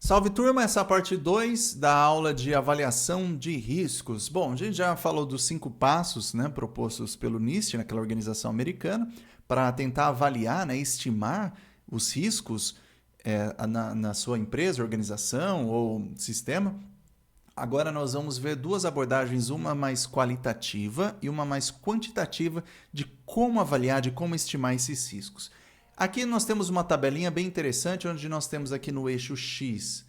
Salve turma, essa é a parte 2 da aula de avaliação de riscos. Bom, a gente já falou dos 5 passos, né, propostos pelo NIST, naquela organização americana, para tentar avaliar, né, estimar os riscos na sua empresa, organização ou sistema. Agora nós vamos ver duas abordagens, uma mais qualitativa e uma mais quantitativa de como avaliar, de como estimar esses riscos. Aqui nós temos uma tabelinha bem interessante, onde nós temos aqui no eixo X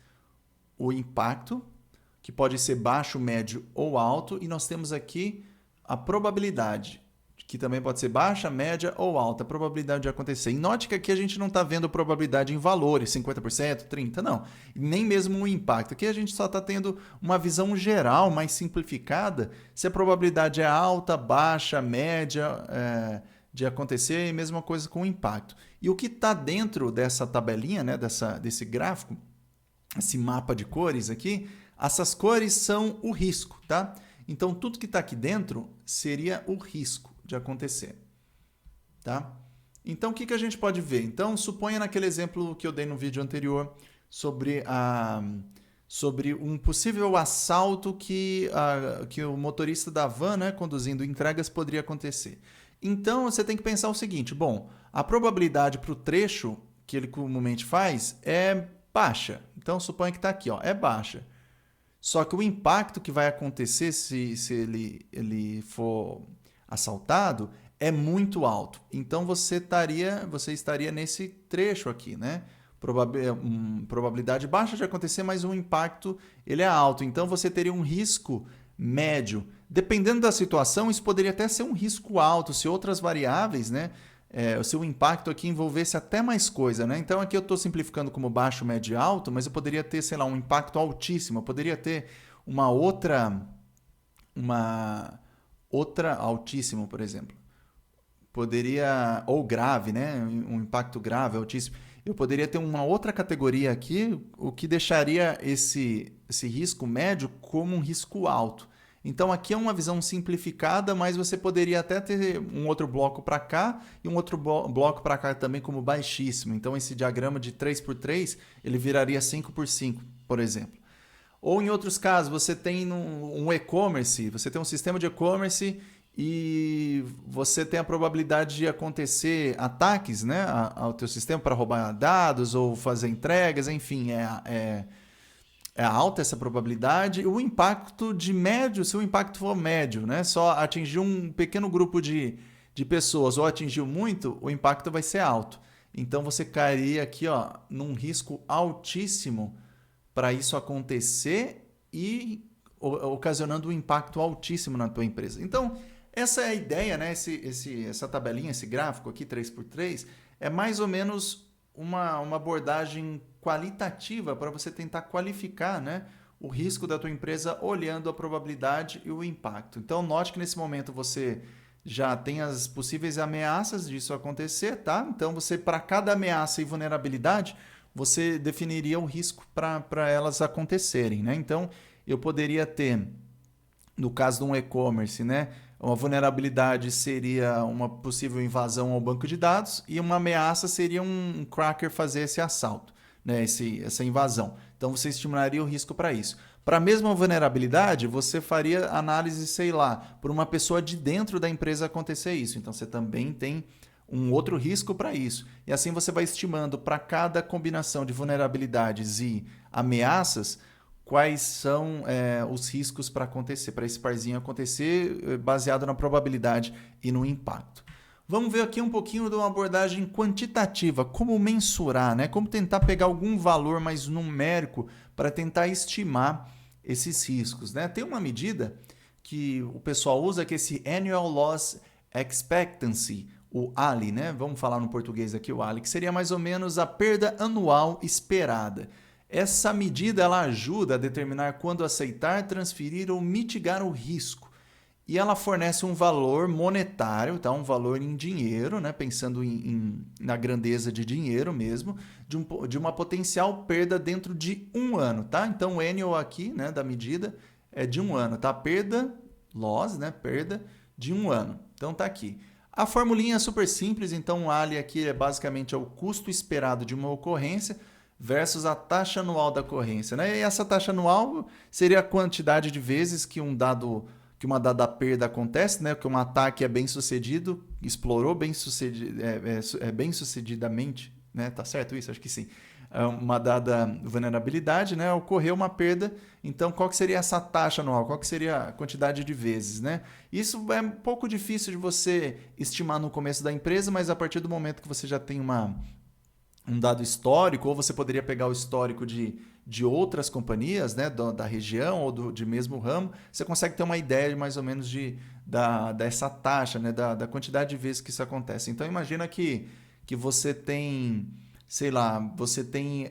o impacto, que pode ser baixo, médio ou alto, e nós temos aqui a probabilidade, que também pode ser baixa, média ou alta, a probabilidade de acontecer. E note que aqui a gente não está vendo probabilidade em valores, 50%, 30%, não. Nem mesmo o impacto. Aqui a gente só está tendo uma visão geral, mais simplificada, se a probabilidade é alta, baixa, média, de acontecer, e mesma coisa com o impacto. E o que está dentro dessa tabelinha, né, desse gráfico, esse mapa de cores aqui, essas cores são o risco, tá? Então, tudo que está aqui dentro seria o risco de acontecer, tá? Então, o que a gente pode ver? Então, suponha naquele exemplo que eu dei no vídeo anterior sobre um possível assalto que o motorista da van, né, conduzindo entregas, poderia acontecer. Então, você tem que pensar o seguinte, bom, a probabilidade para o trecho que ele comumente faz é baixa. Então, suponha que está aqui, ó, é baixa. Só que o impacto que vai acontecer se ele for assaltado é muito alto. Então, você estaria nesse trecho aqui, né? Probabilidade baixa de acontecer, mas o impacto ele é alto. Então, você teria um risco médio. Dependendo da situação, isso poderia até ser um risco alto, se outras variáveis, né, se o impacto aqui envolvesse até mais coisa, né? Então aqui eu estou simplificando como baixo, médio e alto, mas eu poderia ter, sei lá, um impacto altíssimo, eu poderia ter uma outra altíssimo, por exemplo. Poderia, ou grave, né? Um impacto grave, altíssimo. Eu poderia ter uma outra categoria aqui, o que deixaria esse risco médio como um risco alto. Então, aqui é uma visão simplificada, mas você poderia até ter um outro bloco para cá e um outro bloco para cá também como baixíssimo. Então, esse diagrama de 3x3, ele viraria 5x5, por exemplo. Ou, em outros casos, você tem um e-commerce, você tem um sistema de e-commerce e você tem a probabilidade de acontecer ataques, né, ao teu sistema para roubar dados ou fazer entregas, enfim, é alta essa probabilidade. O impacto de médio, se o impacto for médio, né, só atingir um pequeno grupo de pessoas ou atingiu muito, o impacto vai ser alto. Então você cairia aqui, ó, num risco altíssimo para isso acontecer e ocasionando um impacto altíssimo na tua empresa. Então, essa é a ideia, né? Essa tabelinha, esse gráfico aqui, 3x3, é mais ou menos uma abordagem qualitativa para você tentar qualificar, né, o risco da tua empresa olhando a probabilidade e o impacto. Então, note que nesse momento você já tem as possíveis ameaças disso acontecer, tá? Então, você, para cada ameaça e vulnerabilidade, você definiria o risco para elas acontecerem, né? Então, eu poderia ter, no caso de um e-commerce, né, uma vulnerabilidade seria uma possível invasão ao banco de dados e uma ameaça seria um cracker fazer esse assalto, né, essa invasão. Então, você estimularia o risco para isso. Para a mesma vulnerabilidade, você faria análise, sei lá, por uma pessoa de dentro da empresa acontecer isso. Então, você também tem um outro risco para isso. E assim você vai estimando para cada combinação de vulnerabilidades e ameaças quais são os riscos para acontecer, para esse parzinho acontecer, baseado na probabilidade e no impacto. Vamos ver aqui um pouquinho de uma abordagem quantitativa, como mensurar, né? Como tentar pegar algum valor mais numérico para tentar estimar esses riscos, né? Tem uma medida que o pessoal usa, que é esse Annual Loss Expectancy, o ALI, né? Vamos falar no português aqui, o ALI, que seria mais ou menos a perda anual esperada. Essa medida ela ajuda a determinar quando aceitar, transferir ou mitigar o risco. E ela fornece um valor monetário, tá? Um valor em dinheiro, né? Pensando na grandeza de dinheiro mesmo, de uma potencial perda dentro de um ano. Tá? Então, o annual aqui, né, da medida é de um ano. Tá? Perda, loss, né? Perda de um ano. Então, tá aqui. A formulinha é super simples, então o ALI aqui é basicamente o custo esperado de uma ocorrência, versus a taxa anual da ocorrência, né? E essa taxa anual seria a quantidade de vezes que uma dada perda acontece, né? Que um ataque é bem sucedido, explorou bem sucedido, bem sucedidamente, né? Tá certo isso? Acho que sim. Uma dada vulnerabilidade, né? Ocorreu uma perda. Então, qual que seria essa taxa anual? Qual que seria a quantidade de vezes, né? Isso é um pouco difícil de você estimar no começo da empresa, mas a partir do momento que você já tem um dado histórico, ou você poderia pegar o histórico de outras companhias, né, da região ou de mesmo ramo, você consegue ter uma ideia mais ou menos dessa taxa, né, da quantidade de vezes que isso acontece. Então imagina que você tem, sei lá, você tem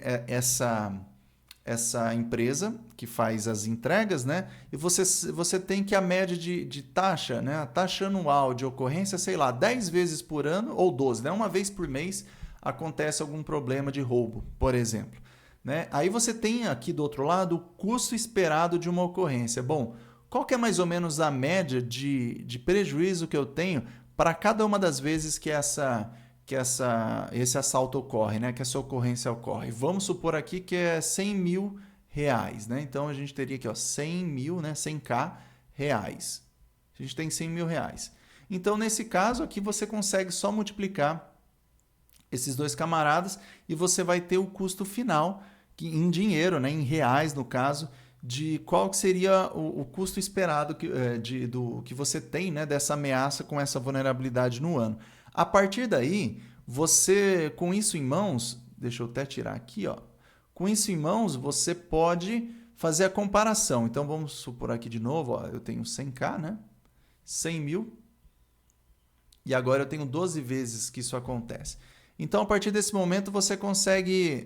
essa empresa que faz as entregas, né? E você tem que a média de taxa, né? A taxa anual de ocorrência, sei lá, 10 vezes por ano ou 12, né? Uma vez por mês acontece algum problema de roubo, por exemplo. Né? Aí você tem aqui do outro lado o custo esperado de uma ocorrência. Bom, qual que é mais ou menos a média de prejuízo que eu tenho para cada uma das vezes que esse assalto ocorre, né? Que essa ocorrência ocorre? Vamos supor aqui que é 100 mil reais. Né? Então a gente teria aqui ó, 100 mil, né? 100k reais. A gente tem 100 mil reais. Então nesse caso aqui você consegue só multiplicar esses dois camaradas e você vai ter o custo final em dinheiro, né, em reais no caso, de qual que seria o custo esperado que você tem, né, dessa ameaça com essa vulnerabilidade no ano. A partir daí, você, com isso em mãos, deixa eu até tirar aqui, ó, com isso em mãos, você pode fazer a comparação. Então, vamos supor aqui de novo, ó, eu tenho 100k, né, 100 mil, e agora eu tenho 12 vezes que isso acontece. Então, a partir desse momento, você consegue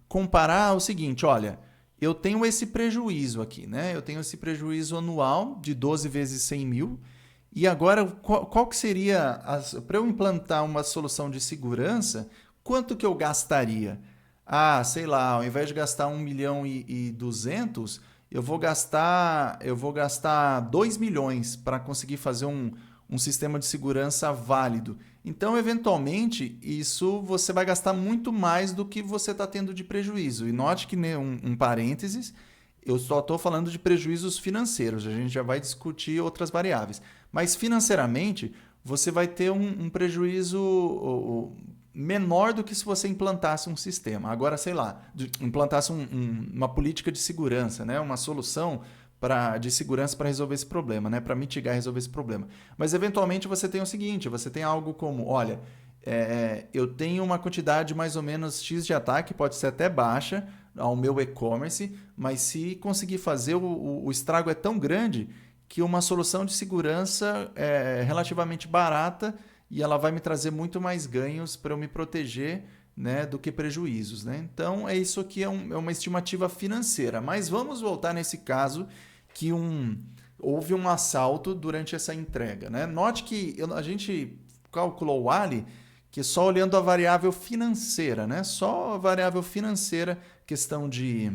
comparar o seguinte, olha, eu tenho esse prejuízo aqui, né? Eu tenho esse prejuízo anual de 12 vezes 100 mil, e agora, qual que seria, para eu implantar uma solução de segurança, quanto que eu gastaria? Ah, sei lá, ao invés de gastar 1 milhão e 200, eu vou gastar 2 milhões para conseguir fazer um sistema de segurança válido. Então, eventualmente, isso você vai gastar muito mais do que você está tendo de prejuízo. E note que, né, um parênteses, eu só estou falando de prejuízos financeiros, a gente já vai discutir outras variáveis. Mas financeiramente, você vai ter um prejuízo menor do que se você implantasse um sistema. Agora, sei lá, implantasse uma política de segurança, né? Uma solução de segurança para resolver esse problema, né? Para mitigar e resolver esse problema. Mas, eventualmente, você tem o seguinte, você tem algo como, olha, eu tenho uma quantidade mais ou menos X de ataque, pode ser até baixa ao meu e-commerce, mas se conseguir fazer, o estrago é tão grande que uma solução de segurança é relativamente barata e ela vai me trazer muito mais ganhos para eu me proteger, né, do que prejuízos. Né? Então, isso aqui é uma estimativa financeira. Mas vamos voltar nesse caso que houve um assalto durante essa entrega. Né? Note que a gente calculou o ALI que só olhando a variável financeira, né? Só a variável financeira, questão de,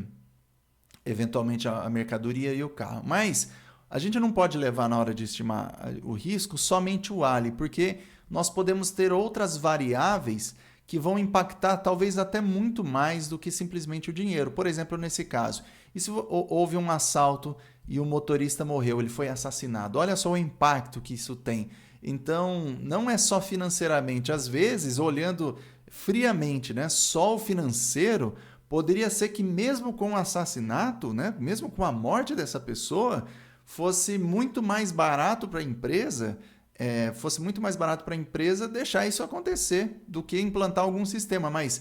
eventualmente, a mercadoria e o carro. Mas a gente não pode levar na hora de estimar o risco somente o ALI, porque nós podemos ter outras variáveis que vão impactar talvez até muito mais do que simplesmente o dinheiro. Por exemplo, nesse caso, e se houve um assalto e o motorista morreu, ele foi assassinado? Olha só o impacto que isso tem. Então, não é só financeiramente. Às vezes, olhando friamente, né, só o financeiro, poderia ser que mesmo com o assassinato, né, mesmo com a morte dessa pessoa, fosse muito mais barato para a empresa deixar isso acontecer do que implantar algum sistema. Mas,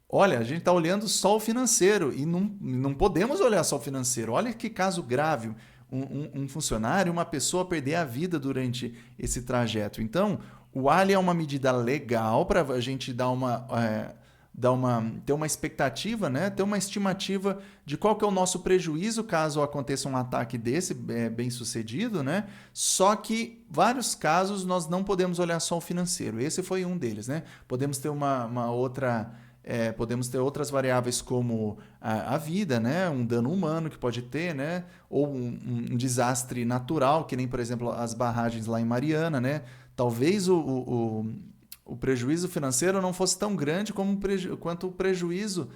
olha, a gente está olhando só o financeiro e não podemos olhar só o financeiro. Olha que caso grave, um funcionário, uma pessoa perder a vida durante esse trajeto. Então, o ALI é uma medida legal para a gente ter uma expectativa, né? Ter uma estimativa de qual que é o nosso prejuízo caso aconteça um ataque desse bem sucedido, né? Só que vários casos nós não podemos olhar só o financeiro. Esse foi um deles, né? Podemos ter podemos ter outras variáveis como a vida, né? Um dano humano que pode ter, né? Ou um desastre natural, que nem, por exemplo, as barragens lá em Mariana, né? Talvez o prejuízo financeiro não fosse tão grande quanto o prejuízo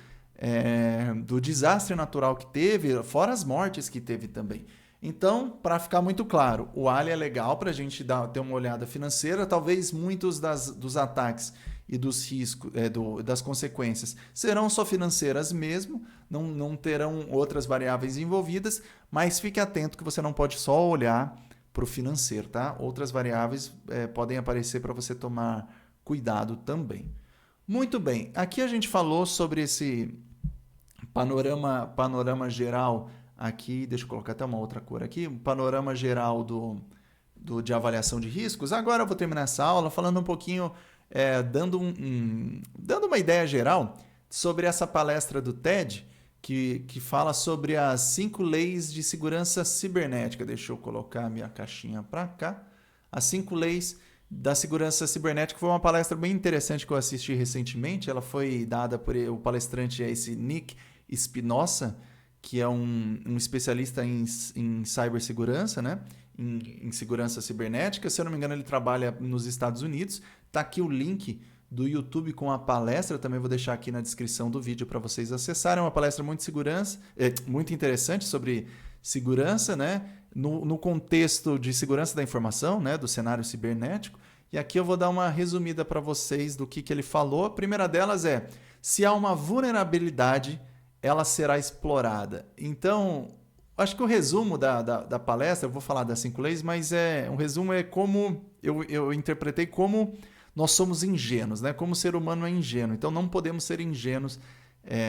do desastre natural que teve, fora as mortes que teve também. Então, para ficar muito claro, o Ali é legal para a gente ter uma olhada financeira. Talvez muitos dos ataques e dos riscos, das consequências serão só financeiras mesmo, não terão outras variáveis envolvidas, mas fique atento que você não pode só olhar para o financeiro, tá? Outras variáveis podem aparecer para você tomar cuidado também. Muito bem, aqui a gente falou sobre esse panorama geral. Aqui, deixa eu colocar até uma outra cor aqui, um panorama geral de avaliação de riscos. Agora eu vou terminar essa aula falando um pouquinho, dando uma ideia geral sobre essa palestra do TED, que fala sobre as 5 leis de segurança cibernética. Deixa eu colocar a minha caixinha para cá. As 5 leis da segurança cibernética. Foi uma palestra bem interessante que eu assisti recentemente. Ela foi dada por o palestrante, esse Nick Spinoza, que é um especialista em cibersegurança, né? Em segurança cibernética. Se eu não me engano, ele trabalha nos Estados Unidos. Está aqui o link do YouTube com a palestra. Também vou deixar aqui na descrição do vídeo para vocês acessarem. É uma palestra muito interessante sobre segurança, né? No contexto de segurança da informação, né? Do cenário cibernético. E aqui eu vou dar uma resumida para vocês do que ele falou. A primeira delas é: se há uma vulnerabilidade, ela será explorada. Então, acho que o resumo da palestra, eu vou falar das 5 leis, mas um resumo é como eu interpretei como nós somos ingênuos, né? Como o ser humano é ingênuo. Então, não podemos ser ingênuos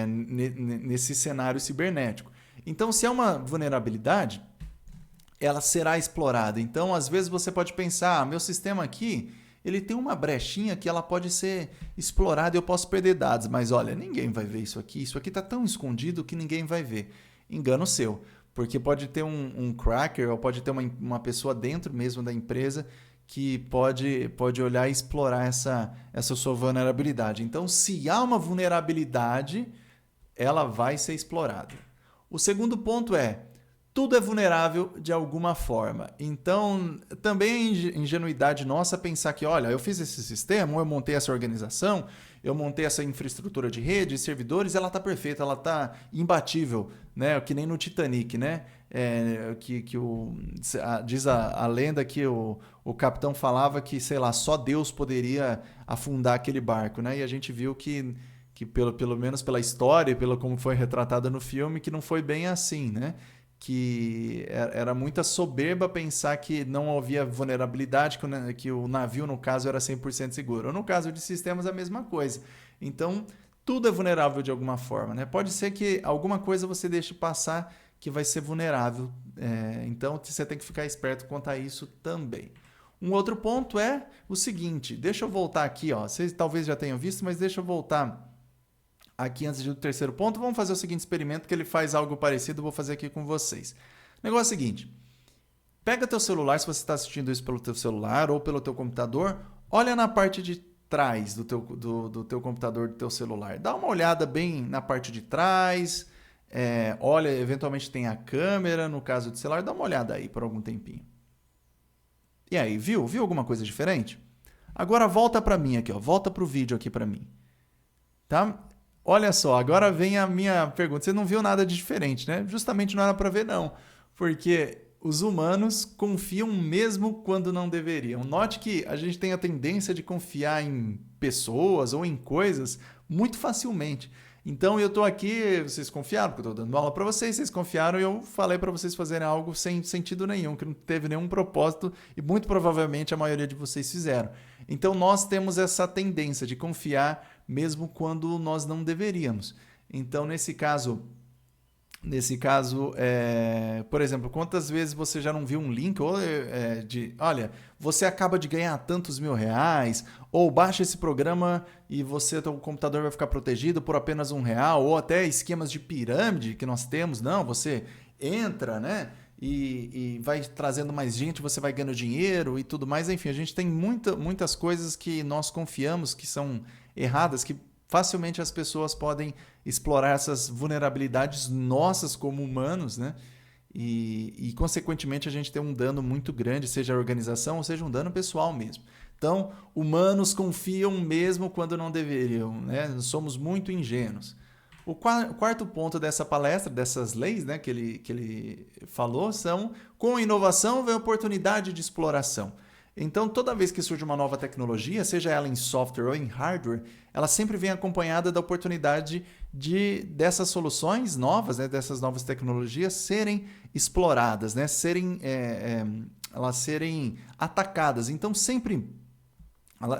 nesse cenário cibernético. Então, se há uma vulnerabilidade, ela será explorada. Então, às vezes você pode pensar, meu sistema aqui, ele tem uma brechinha que ela pode ser explorada e eu posso perder dados. Mas olha, ninguém vai ver isso aqui está tão escondido que ninguém vai ver. Engano seu, porque pode ter um cracker ou pode ter uma pessoa dentro mesmo da empresa que pode olhar e explorar essa sua vulnerabilidade. Então, se há uma vulnerabilidade, ela vai ser explorada. O segundo ponto é: tudo é vulnerável de alguma forma. Então, também é ingenuidade nossa pensar que, olha, eu fiz esse sistema, eu montei essa organização, eu montei essa infraestrutura de rede, servidores, ela está perfeita, ela está imbatível, né? Que nem no Titanic, né? Diz a lenda que o capitão falava que, sei lá, só Deus poderia afundar aquele barco, né? E a gente viu que pelo menos pela história, pelo como foi retratada no filme, que não foi bem assim, né? Que era muita soberba pensar que não havia vulnerabilidade, que o navio, no caso, era 100% seguro. Ou no caso de sistemas, a mesma coisa. Então, tudo é vulnerável de alguma forma, né? Pode ser que alguma coisa você deixe passar que vai ser vulnerável. Então, você tem que ficar esperto quanto a isso também. Um outro ponto é o seguinte, deixa eu voltar aqui, ó. Vocês talvez já tenham visto, mas deixa eu voltar aqui antes do terceiro ponto. Vamos fazer o seguinte experimento, que ele faz algo parecido, vou fazer aqui com vocês. O negócio é o seguinte: pega teu celular, se você está assistindo isso pelo teu celular ou pelo teu computador, olha na parte de trás do teu computador, do teu celular. Dá uma olhada bem na parte de trás, olha, eventualmente tem a câmera, no caso do celular, dá uma olhada aí por algum tempinho. E aí, viu alguma coisa diferente? Agora volta para mim aqui, ó, volta para o vídeo aqui para mim. Tá? Olha só, agora vem a minha pergunta. Você não viu nada de diferente, né? Justamente não era para ver, não. Porque os humanos confiam mesmo quando não deveriam. Note que a gente tem a tendência de confiar em pessoas ou em coisas muito facilmente. Então eu estou aqui, vocês confiaram, porque eu estou dando aula para vocês confiaram e eu falei para vocês fazerem algo sem sentido nenhum, que não teve nenhum propósito e muito provavelmente a maioria de vocês fizeram. Então nós temos essa tendência de confiar mesmo quando nós não deveríamos. Então nesse caso, por exemplo, quantas vezes você já não viu um link olha, você acaba de ganhar tantos R$1.000, ou baixa esse programa e teu computador vai ficar protegido por apenas R$1, ou até esquemas de pirâmide que nós temos. Não, você entra, né? E vai trazendo mais gente, você vai ganhando dinheiro e tudo mais. Enfim, a gente tem muitas coisas que nós confiamos que são erradas, que facilmente as pessoas podem explorar essas vulnerabilidades nossas como humanos, né? E consequentemente, a gente tem um dano muito grande, seja a organização ou seja um dano pessoal mesmo. Então, humanos confiam mesmo quando não deveriam, né? Somos muito ingênuos. O quarto ponto dessa palestra, dessas leis, né, que ele falou, são: com inovação vem oportunidade de exploração. Então, toda vez que surge uma nova tecnologia, seja ela em software ou em hardware, ela sempre vem acompanhada da oportunidade dessas soluções novas, né, dessas novas tecnologias serem exploradas, né, elas serem atacadas. Então, sempre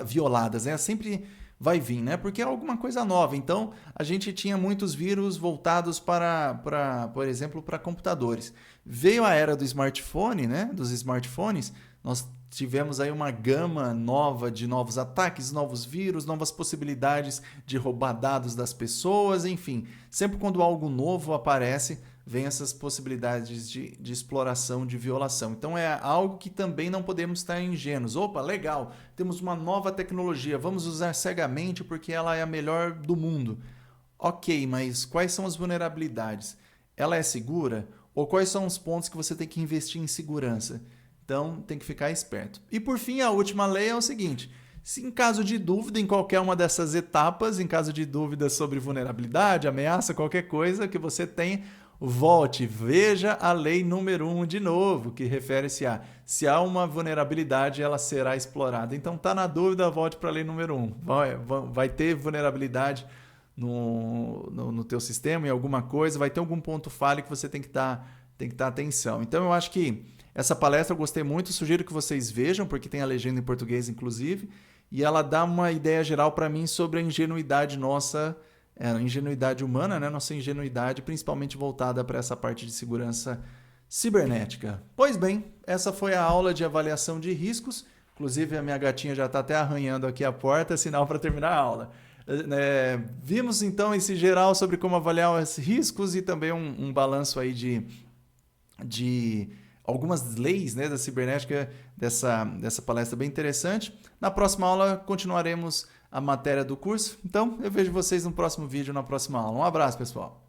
violadas, né, sempre vai vir, né? Porque é alguma coisa nova. Então, a gente tinha muitos vírus voltados por exemplo, para computadores. Veio a era do smartphone, né? Dos smartphones, nós tivemos aí uma gama nova de novos ataques, novos vírus, novas possibilidades de roubar dados das pessoas, enfim. Sempre quando algo novo aparece, vem essas possibilidades de exploração, de violação. Então é algo que também não podemos estar ingênuos. Opa, legal, temos uma nova tecnologia, vamos usar cegamente porque ela é a melhor do mundo. Ok, mas quais são as vulnerabilidades? Ela é segura? Ou quais são os pontos que você tem que investir em segurança? Então tem que ficar esperto. E por fim, a última lei é o seguinte: se em caso de dúvida em qualquer uma dessas etapas, em caso de dúvida sobre vulnerabilidade, ameaça, qualquer coisa que você tenha, volte, veja a lei número 1 de novo, que refere-se a: se há uma vulnerabilidade, ela será explorada. Então, tá na dúvida, volte para a lei número 1. Vai ter vulnerabilidade no teu sistema, em alguma coisa, vai ter algum ponto falho que você tem que dar atenção. Então, eu acho que essa palestra eu gostei muito, sugiro que vocês vejam, porque tem a legenda em português, inclusive, e ela dá uma ideia geral para mim sobre a ingenuidade nossa, a ingenuidade humana, né? Nossa ingenuidade, principalmente voltada para essa parte de segurança cibernética. Pois bem, essa foi a aula de avaliação de riscos. Inclusive, a minha gatinha já está até arranhando aqui a porta, sinal para terminar a aula. Vimos então esse geral sobre como avaliar os riscos e também um balanço aí de algumas leis, né, da cibernética, dessa palestra bem interessante. Na próxima aula continuaremos a matéria do curso. Então, eu vejo vocês no próximo vídeo, na próxima aula. Um abraço, pessoal!